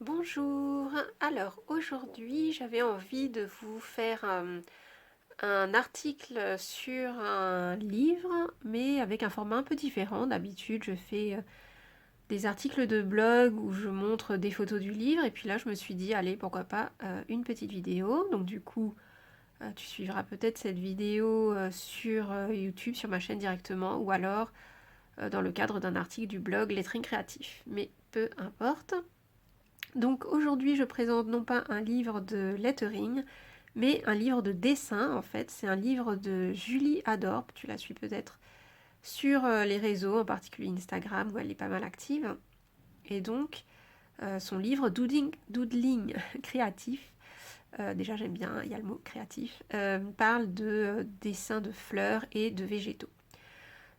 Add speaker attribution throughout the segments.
Speaker 1: Bonjour, alors aujourd'hui j'avais envie de vous faire un article sur un livre mais avec un format un peu différent. D'habitude je fais des articles de blog où je montre des photos du livre et puis là je me suis dit allez pourquoi pas une petite vidéo. Donc du coup tu suivras peut-être cette vidéo sur YouTube, sur ma chaîne directement ou alors dans le cadre d'un article du blog Lettering Créatif. Mais peu importe. Donc aujourd'hui, je présente non pas un livre de lettering, mais un livre de dessin en fait. C'est un livre de Julie Adorp, tu la suis peut-être sur les réseaux, en particulier Instagram où elle est pas mal active. Et donc son livre Doodling créatif, déjà j'aime bien, il y a le mot créatif, parle de dessin de fleurs et de végétaux.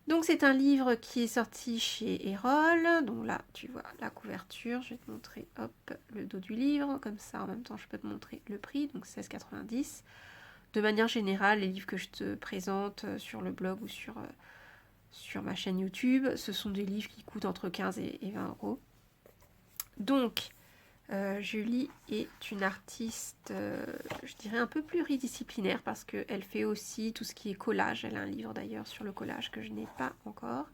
Speaker 1: Donc c'est un livre qui est sorti chez Erol. Donc là, tu vois la couverture. Je vais te montrer hop, le dos du livre. Comme ça, en même temps, je peux te montrer le prix. Donc 16,90. De manière générale, les livres que je te présente sur le blog ou sur ma chaîne YouTube, ce sont des livres qui coûtent entre 15 et 20 euros. Donc, Julie est une artiste, je dirais, un peu pluridisciplinaire parce qu'elle fait aussi tout ce qui est collage. Elle a un livre d'ailleurs sur le collage que je n'ai pas encore.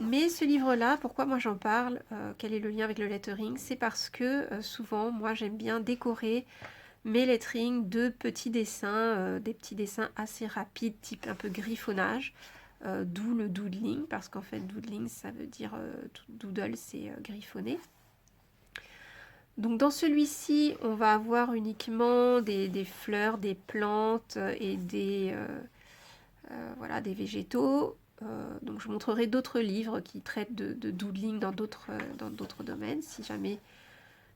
Speaker 1: Mais ce livre-là, pourquoi moi j'en parle, quel est le lien avec le lettering? C'est parce que souvent, moi j'aime bien décorer mes letterings de petits dessins, des petits dessins assez rapides, type un peu griffonnage, d'où le doodling, parce qu'en fait doodling ça veut dire, doodle c'est griffonner. Donc dans celui-ci, on va avoir uniquement des fleurs, des plantes et voilà, des végétaux. Donc je montrerai d'autres livres qui traitent de doodling dans d'autres domaines, si jamais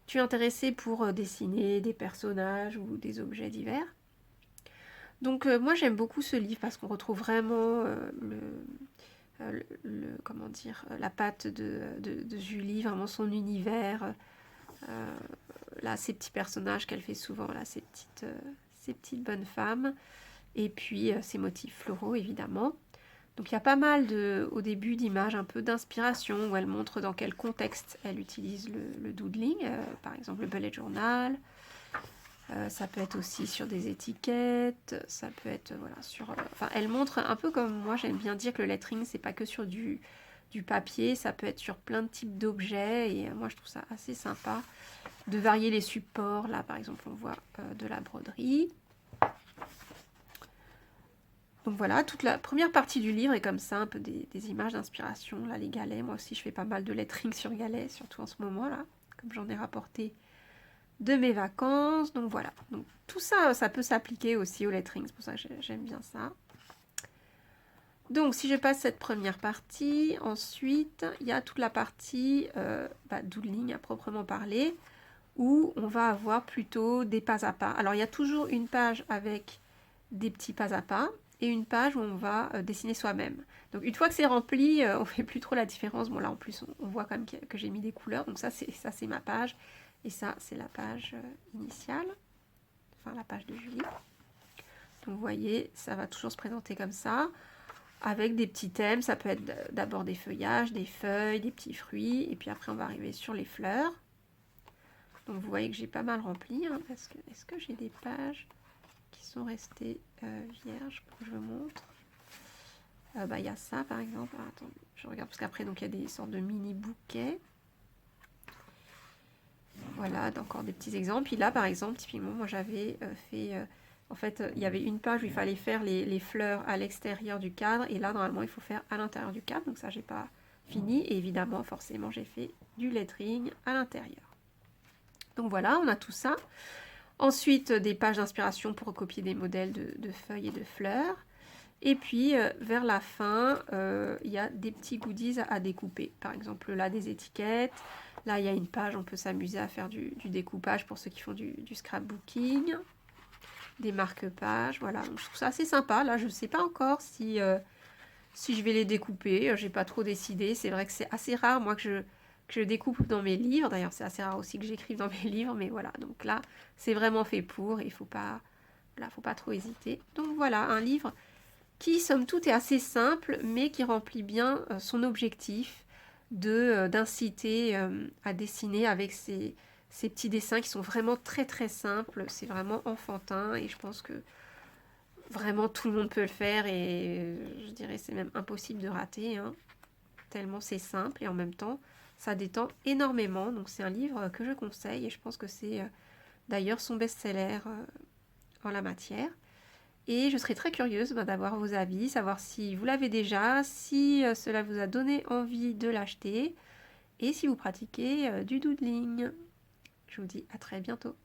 Speaker 1: tu es intéressé pour dessiner des personnages ou des objets divers. Donc moi j'aime beaucoup ce livre parce qu'on retrouve vraiment comment dire, la patte de Julie, vraiment son univers. Euh, Là, ces petits personnages qu'elle fait souvent, là, ces petites bonnes femmes. Et puis ces motifs floraux, évidemment. Donc il y a pas mal au début d'images un peu d'inspiration où elle montre dans quel contexte elle utilise le doodling, par exemple le bullet journal. Ça peut être aussi sur des étiquettes, ça peut être voilà sur. Enfin, elle montre un peu comme moi j'aime bien dire que le lettering c'est pas que sur du papier, ça peut être sur plein de types d'objets et moi je trouve ça assez sympa de varier les supports. Là par exemple on voit de la broderie. Donc voilà, toute la première partie du livre est comme ça, un peu des images d'inspiration. Là, les galets, moi aussi je fais pas mal de lettering sur galets, surtout en ce moment là, comme j'en ai rapporté de mes vacances. Donc voilà, donc tout ça, ça peut s'appliquer aussi au lettering, c'est pour ça que j'aime bien ça. Donc si je passe cette première partie, ensuite il y a toute la partie doodling à proprement parler, où on va avoir plutôt des pas à pas. Alors il y a toujours une page avec des petits pas à pas et une page où on va dessiner soi-même. Donc une fois que c'est rempli, on fait plus trop la différence. Bon là en plus on voit quand même que j'ai mis des couleurs, donc ça c'est ma page et ça c'est la page initiale, enfin la page de Julie. Donc vous voyez, ça va toujours se présenter comme ça, avec des petits thèmes. Ça peut être d'abord des feuillages, des feuilles, des petits fruits, et puis après on va arriver sur les fleurs. Donc vous voyez que j'ai pas mal rempli, hein, parce que est-ce que j'ai des pages qui sont restées vierges pour que je vous montre? Il y a ça par exemple. Ah, attendez, je regarde parce qu'après donc il y a des sortes de mini bouquets. Voilà, encore des petits exemples. Puis là par exemple, typiquement, moi j'avais fait. En fait, il y avait une page où il fallait faire les fleurs à l'extérieur du cadre, et là normalement il faut faire à l'intérieur du cadre. Donc ça j'ai pas fini, et évidemment forcément j'ai fait du lettering à l'intérieur. Donc voilà, on a tout ça. Ensuite, des pages d'inspiration pour recopier des modèles de feuilles et de fleurs. Et puis, vers la fin, il y a des petits goodies à découper. Par exemple, là, des étiquettes. Là, il y a une page, on peut s'amuser à faire du découpage pour ceux qui font du scrapbooking. Des marque-pages, voilà. Donc, je trouve ça assez sympa. Là, je ne sais pas encore si je vais les découper. J'ai pas trop décidé. C'est vrai que c'est assez rare, moi, que je découpe dans mes livres. D'ailleurs, c'est assez rare aussi que j'écrive dans mes livres. Mais voilà, donc là, c'est vraiment fait pour. Il faut pas, voilà, faut pas trop hésiter. Donc voilà, un livre qui, somme toute, est assez simple, mais qui remplit bien son objectif. d'inciter à dessiner avec ces petits dessins qui sont vraiment très très simples. C'est vraiment enfantin et je pense que vraiment tout le monde peut le faire et je dirais c'est même impossible de rater, hein, tellement c'est simple et en même temps ça détend énormément. Donc c'est un livre que je conseille et je pense que c'est d'ailleurs son best-seller en la matière. Et je serais très curieuse d'avoir vos avis, savoir si vous l'avez déjà, si cela vous a donné envie de l'acheter et si vous pratiquez du doodling. Je vous dis à très bientôt.